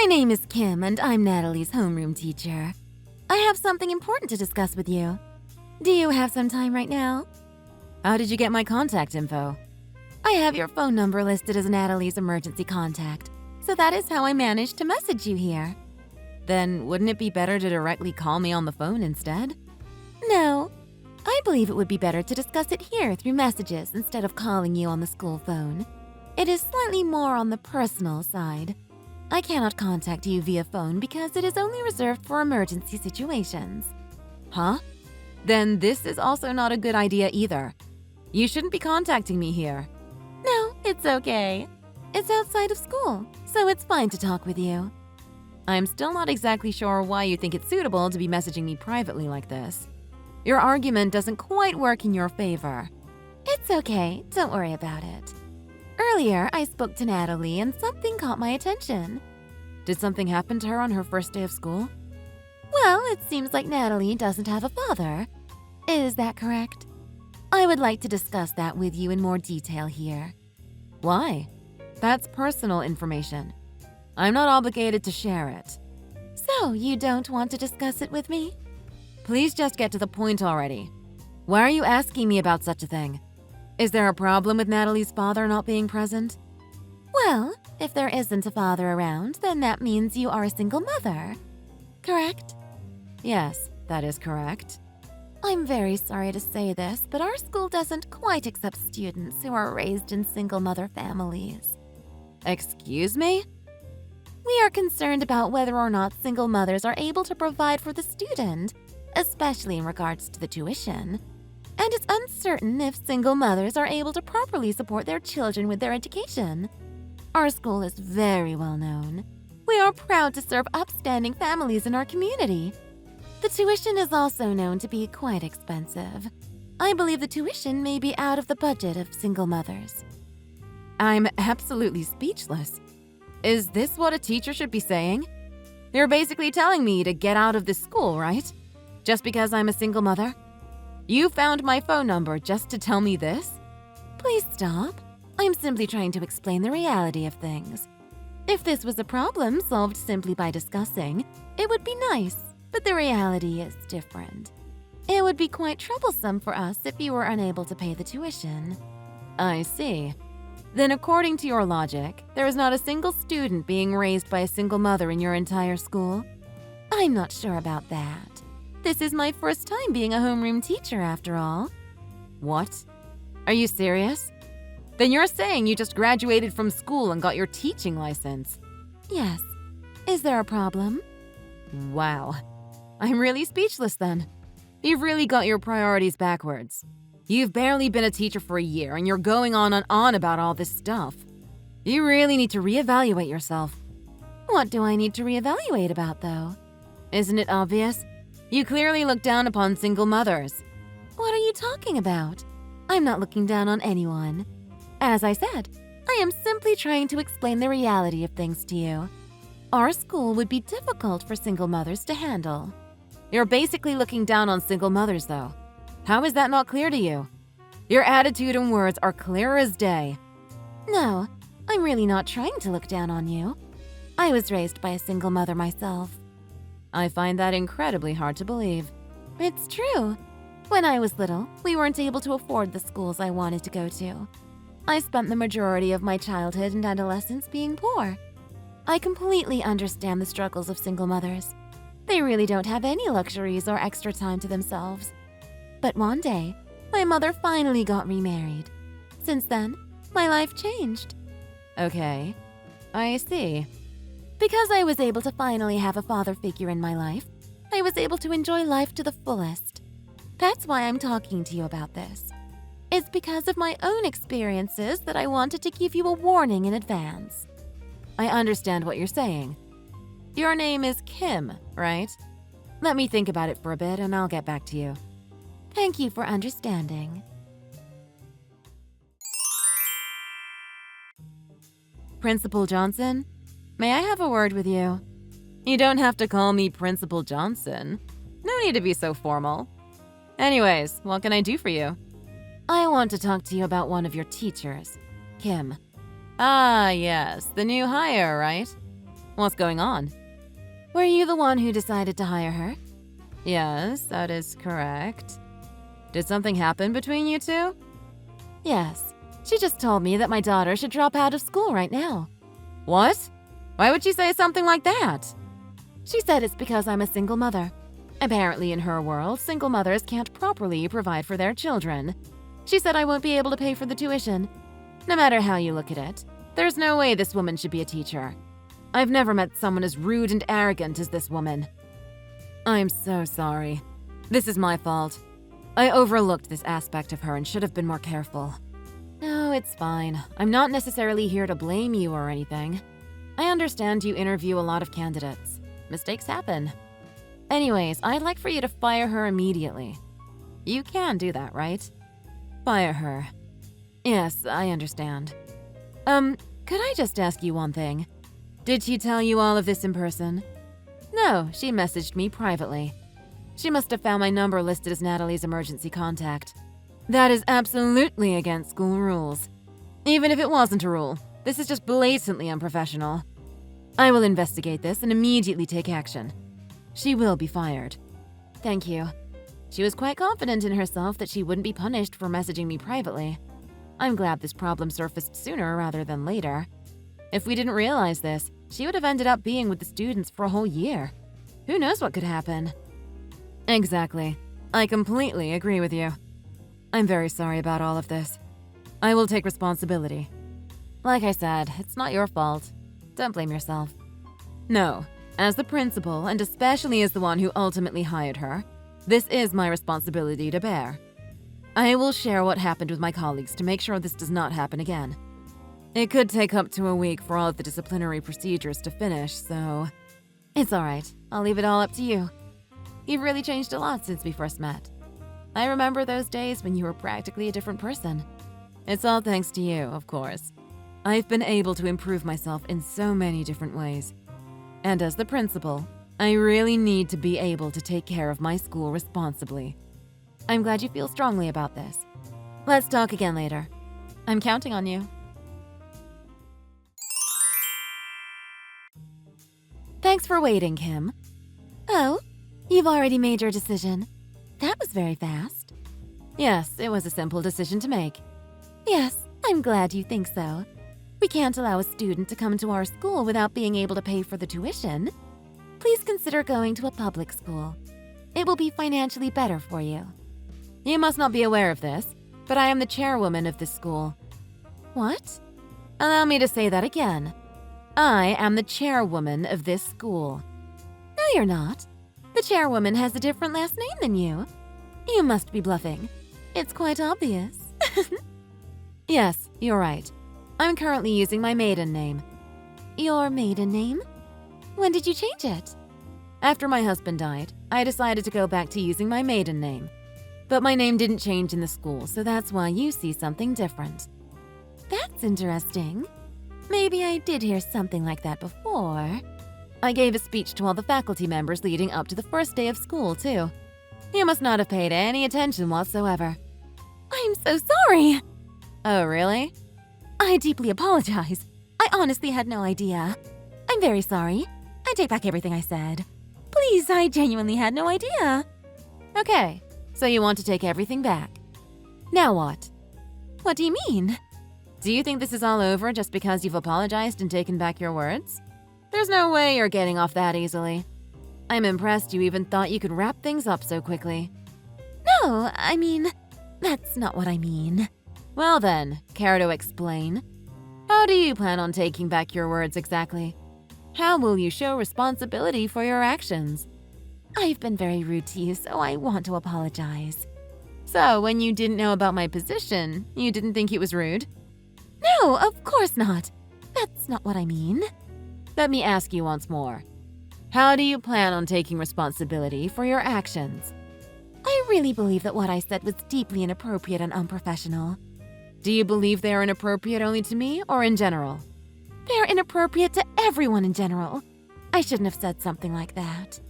My name is Kim, and I'm Natalie's homeroom teacher. I have something important to discuss with you. Do you have some time right now? How did you get my contact info? I have your phone number listed as Natalie's emergency contact, so that is how I managed to message you here. Then wouldn't it be better to directly call me on the phone instead? No. I believe it would be better to discuss it here through messages instead of calling you on the school phone. It is slightly more on the personal side. I cannot contact you via phone because it is only reserved for emergency situations. Huh? Then this is also not a good idea either. You shouldn't be contacting me here. No, it's okay. It's outside of school, so it's fine to talk with you. I'm still not exactly sure why you think it's suitable to be messaging me privately like this. Your argument doesn't quite work in your favor. It's okay, don't worry about it. Earlier, I spoke to Natalie and something caught my attention. Did something happen to her on her first day of school? Well, it seems like Natalie doesn't have a father. Is that correct? I would like to discuss that with you in more detail here. Why? That's personal information. I'm not obligated to share it. So, you don't want to discuss it with me? Please just get to the point already. Why are you asking me about such a thing? Is there a problem with Natalie's father not being present? Well, if there isn't a father around, then that means you are a single mother. Correct? Yes, that is correct. I'm very sorry to say this, but our school doesn't quite accept students who are raised in single mother families. Excuse me? We are concerned about whether or not single mothers are able to provide for the student, especially in regards to the tuition. And it's uncertain if single mothers are able to properly support their children with their education. Our school is very well known. We are proud to serve upstanding families in our community. The tuition is also known to be quite expensive. I believe the tuition may be out of the budget of single mothers. I'm absolutely speechless. Is this what a teacher should be saying? You're basically telling me to get out of this school, right? Just because I'm a single mother? You found my phone number just to tell me this? Please stop. I'm simply trying to explain the reality of things. If this was a problem solved simply by discussing, it would be nice, but the reality is different. It would be quite troublesome for us if you were unable to pay the tuition. I see. Then according to your logic, there is not a single student being raised by a single mother in your entire school? I'm not sure about that. This is my first time being a homeroom teacher, after all. What? Are you serious? Then you're saying you just graduated from school and got your teaching license? Yes. Is there a problem? Wow. I'm really speechless then. You've really got your priorities backwards. You've barely been a teacher for a year and you're going on and on about all this stuff. You really need to reevaluate yourself. What do I need to reevaluate about, though? Isn't it obvious? You clearly look down upon single mothers. What are you talking about? I'm not looking down on anyone. As I said, I am simply trying to explain the reality of things to you. Our school would be difficult for single mothers to handle. You're basically looking down on single mothers, though. How is that not clear to you? Your attitude and words are clear as day. No, I'm really not trying to look down on you. I was raised by a single mother myself. I find that incredibly hard to believe. It's true. When I was little, we weren't able to afford the schools I wanted to go to. I spent the majority of my childhood and adolescence being poor. I completely understand the struggles of single mothers. They really don't have any luxuries or extra time to themselves. But one day, my mother finally got remarried. Since then, my life changed. Okay, I see. Because I was able to finally have a father figure in my life, I was able to enjoy life to the fullest. That's why I'm talking to you about this. It's because of my own experiences that I wanted to give you a warning in advance. I understand what you're saying. Your name is Kim, right? Let me think about it for a bit and I'll get back to you. Thank you for understanding. Principal Johnson, may I have a word with you? You don't have to call me Principal Johnson. No need to be so formal. Anyways, what can I do for you? I want to talk to you about one of your teachers, Kim. Ah, yes, the new hire, right? What's going on? Were you the one who decided to hire her? Yes, that is correct. Did something happen between you two? Yes. She just told me that my daughter should drop out of school right now. What? Why would she say something like that? She said it's because I'm a single mother. Apparently, in her world, single mothers can't properly provide for their children. She said I won't be able to pay for the tuition. No matter how you look at it, there's no way this woman should be a teacher. I've never met someone as rude and arrogant as this woman. I'm so sorry. This is my fault. I overlooked this aspect of her and should have been more careful. No, it's fine. I'm not necessarily here to blame you or anything. I understand you interview a lot of candidates. Mistakes happen. Anyways, I'd like for you to fire her immediately. You can do that, right? Fire her. Yes, I understand. Could I just ask you one thing? Did she tell you all of this in person? No, she messaged me privately. She must have found my number listed as Natalie's emergency contact. That is absolutely against school rules. Even if it wasn't a rule, this is just blatantly unprofessional. I will investigate this and immediately take action. She will be fired. Thank you. She was quite confident in herself that she wouldn't be punished for messaging me privately. I'm glad this problem surfaced sooner rather than later. If we didn't realize this, she would have ended up being with the students for a whole year. Who knows what could happen? Exactly. I completely agree with you. I'm very sorry about all of this. I will take responsibility. Like I said, it's not your fault. Don't blame yourself. No, as the principal, and especially as the one who ultimately hired her, this is my responsibility to bear. I will share what happened with my colleagues to make sure this does not happen again. It could take up to a week for all of the disciplinary procedures to finish, so... It's alright. I'll leave it all up to you. You've really changed a lot since we first met. I remember those days when you were practically a different person. It's all thanks to you, of course. I've been able to improve myself in so many different ways. And as the principal, I really need to be able to take care of my school responsibly. I'm glad you feel strongly about this. Let's talk again later. I'm counting on you. Thanks for waiting, Kim. Oh, you've already made your decision. That was very fast. Yes, it was a simple decision to make. Yes, I'm glad you think so. We can't allow a student to come to our school without being able to pay for the tuition. Please consider going to a public school. It will be financially better for you. You must not be aware of this, but I am the chairwoman of this school. What? Allow me to say that again. I am the chairwoman of this school. No, you're not. The chairwoman has a different last name than you. You must be bluffing. It's quite obvious. Yes, you're right. I'm currently using my maiden name. Your maiden name? When did you change it? After my husband died, I decided to go back to using my maiden name. But my name didn't change in the school, so that's why you see something different. That's interesting. Maybe I did hear something like that before. I gave a speech to all the faculty members leading up to the first day of school, too. You must not have paid any attention whatsoever. I'm so sorry! Oh, really? I deeply apologize. I honestly had no idea. I'm very sorry. I take back everything I said. Please, I genuinely had no idea. Okay, so you want to take everything back. Now what? What do you mean? Do you think this is all over just because you've apologized and taken back your words? There's no way you're getting off that easily. I'm impressed you even thought you could wrap things up so quickly. No, I mean, that's not what I mean. Well then, care to explain? How do you plan on taking back your words exactly? How will you show responsibility for your actions? I've been very rude to you, so I want to apologize. So, when you didn't know about my position, you didn't think it was rude? No, of course not. That's not what I mean. Let me ask you once more. How do you plan on taking responsibility for your actions? I really believe that what I said was deeply inappropriate and unprofessional. Do you believe they are inappropriate only to me or in general? They're inappropriate to everyone in general. I shouldn't have said something like that.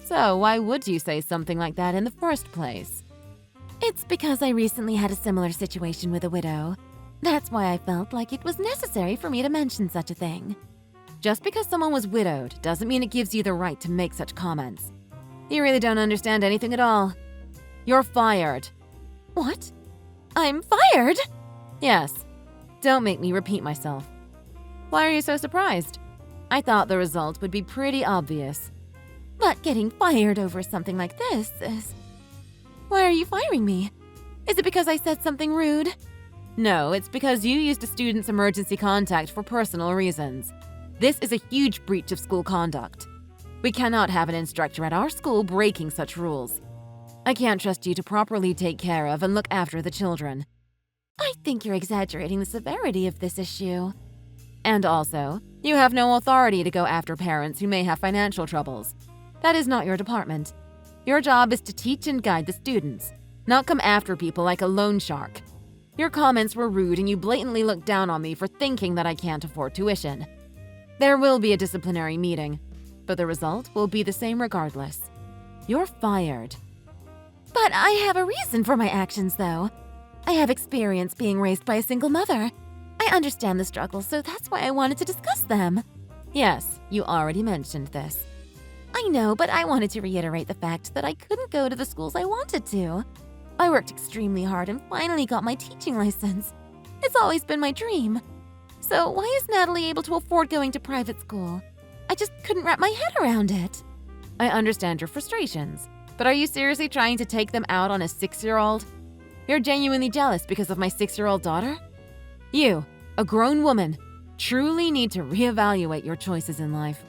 So why would you say something like that in the first place? It's because I recently had a similar situation with a widow. That's why I felt like it was necessary for me to mention such a thing. Just because someone was widowed doesn't mean it gives you the right to make such comments. You really don't understand anything at all. You're fired. What? I'm fired? Yes. Don't make me repeat myself. Why are you so surprised? I thought the result would be pretty obvious. But getting fired over something like this is… Why are you firing me? Is it because I said something rude? No, it's because you used a student's emergency contact for personal reasons. This is a huge breach of school conduct. We cannot have an instructor at our school breaking such rules. I can't trust you to properly take care of and look after the children. I think you're exaggerating the severity of this issue. And also, you have no authority to go after parents who may have financial troubles. That is not your department. Your job is to teach and guide the students, not come after people like a loan shark. Your comments were rude and you blatantly looked down on me for thinking that I can't afford tuition. There will be a disciplinary meeting, but the result will be the same regardless. You're fired. But I have a reason for my actions, though. I have experience being raised by a single mother. I understand the struggles, so that's why I wanted to discuss them. Yes, you already mentioned this. I know, but I wanted to reiterate the fact that I couldn't go to the schools I wanted to. I worked extremely hard and finally got my teaching license. It's always been my dream. So why is Natalie able to afford going to private school? I just couldn't wrap my head around it. I understand your frustrations, but are you seriously trying to take them out on a 6-year-old? You're genuinely jealous because of my 6-year-old daughter? You, a grown woman, truly need to reevaluate your choices in life.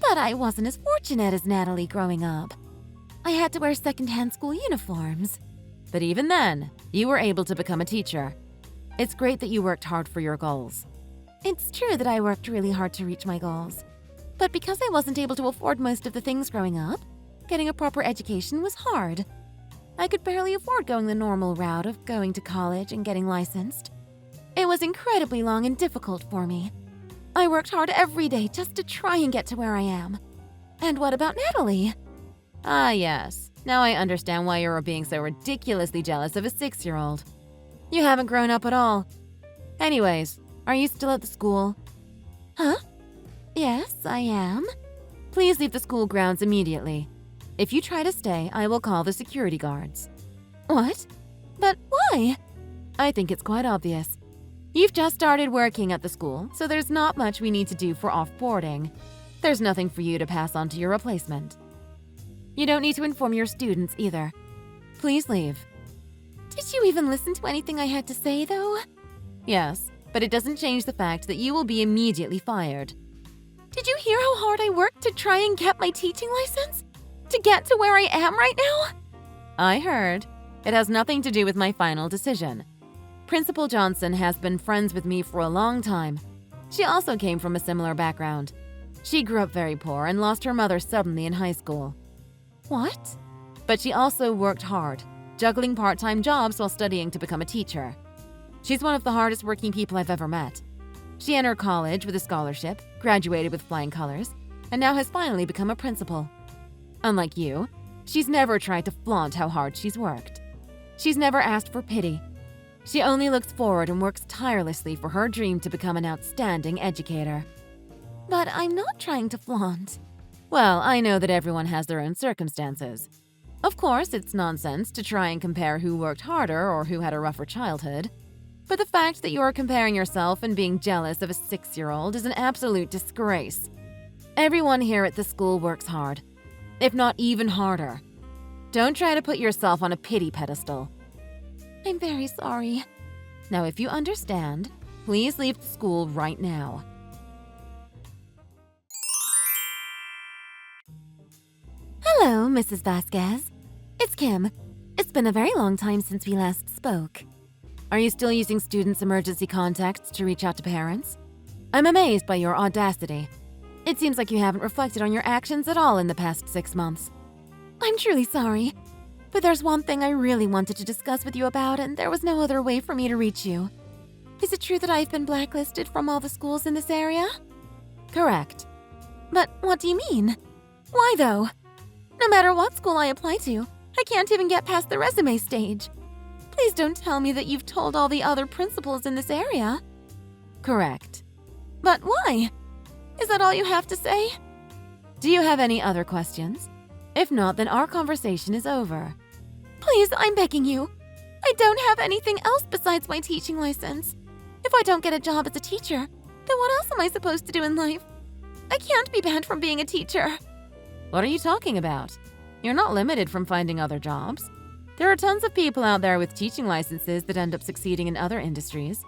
But I wasn't as fortunate as Natalie growing up. I had to wear secondhand school uniforms. But even then, you were able to become a teacher. It's great that you worked hard for your goals. It's true that I worked really hard to reach my goals. But because I wasn't able to afford most of the things growing up, getting a proper education was hard. I could barely afford going the normal route of going to college and getting licensed. It was incredibly long and difficult for me. I worked hard every day just to try and get to where I am. And what about Natalie? Ah, yes. Now I understand why you were being so ridiculously jealous of a 6-year-old. You haven't grown up at all. Anyways, are you still at the school? Huh? Yes, I am. Please leave the school grounds immediately. If you try to stay, I will call the security guards. What? But why? I think it's quite obvious. You've just started working at the school, so there's not much we need to do for off-boarding. There's nothing for you to pass on to your replacement. You don't need to inform your students either. Please leave. Did you even listen to anything I had to say, though? Yes, but it doesn't change the fact that you will be immediately fired. Did you hear how hard I worked to try and get my teaching license? To get to where I am right now? I heard. It has nothing to do with my final decision. Principal Johnson has been friends with me for a long time. She also came from a similar background. She grew up very poor and lost her mother suddenly in high school. What? But she also worked hard, juggling part-time jobs while studying to become a teacher. She's one of the hardest working people I've ever met. She entered college with a scholarship, graduated with flying colors, and now has finally become a principal. Unlike you, she's never tried to flaunt how hard she's worked. She's never asked for pity. She only looks forward and works tirelessly for her dream to become an outstanding educator. But I'm not trying to flaunt. Well, I know that everyone has their own circumstances. Of course, it's nonsense to try and compare who worked harder or who had a rougher childhood. But the fact that you're comparing yourself and being jealous of a 6-year-old is an absolute disgrace. Everyone here at the school works hard, if not even harder. Don't try to put yourself on a pity pedestal. I'm very sorry. Now, if you understand, please leave the school right now. Hello, Mrs. Vasquez. It's Kim. It's been a very long time since we last spoke. Are you still using students' emergency contacts to reach out to parents? I'm amazed by your audacity. It seems like you haven't reflected on your actions at all in the past 6 months. I'm truly sorry. But there's one thing I really wanted to discuss with you about, and there was no other way for me to reach you. Is it true that I've been blacklisted from all the schools in this area? Correct. But what do you mean? Why, though? No matter what school I apply to, I can't even get past the resume stage. Please don't tell me that you've told all the other principals in this area. Correct. But why? Is that all you have to say? Do you have any other questions? If not, then our conversation is over. Please, I'm begging you. I don't have anything else besides my teaching license. If I don't get a job as a teacher, then what else am I supposed to do in life? I can't be banned from being a teacher. What are you talking about? You're not limited from finding other jobs. There are tons of people out there with teaching licenses that end up succeeding in other industries.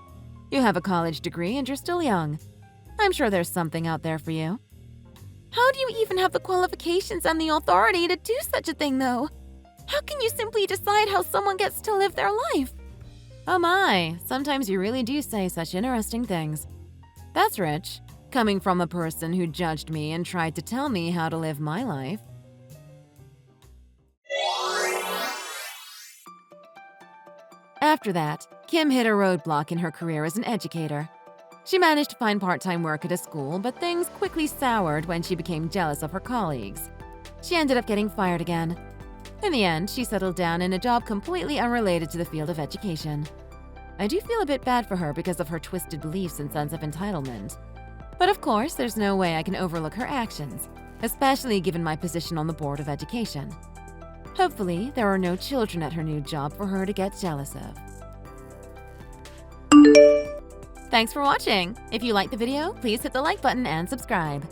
You have a college degree and you're still young. I'm sure there's something out there for you. How do you even have the qualifications and the authority to do such a thing, though? How can you simply decide how someone gets to live their life? Oh my, sometimes you really do say such interesting things. That's rich, coming from a person who judged me and tried to tell me how to live my life. After that, Kim hit a roadblock in her career as an educator. She managed to find part-time work at a school, but things quickly soured when she became jealous of her colleagues. She ended up getting fired again. In the end, she settled down in a job completely unrelated to the field of education. I do feel a bit bad for her because of her twisted beliefs and sense of entitlement. But of course, there's no way I can overlook her actions, especially given my position on the Board of Education. Hopefully, there are no children at her new job for her to get jealous of. Thanks for watching! If you liked the video, please hit the like button and subscribe.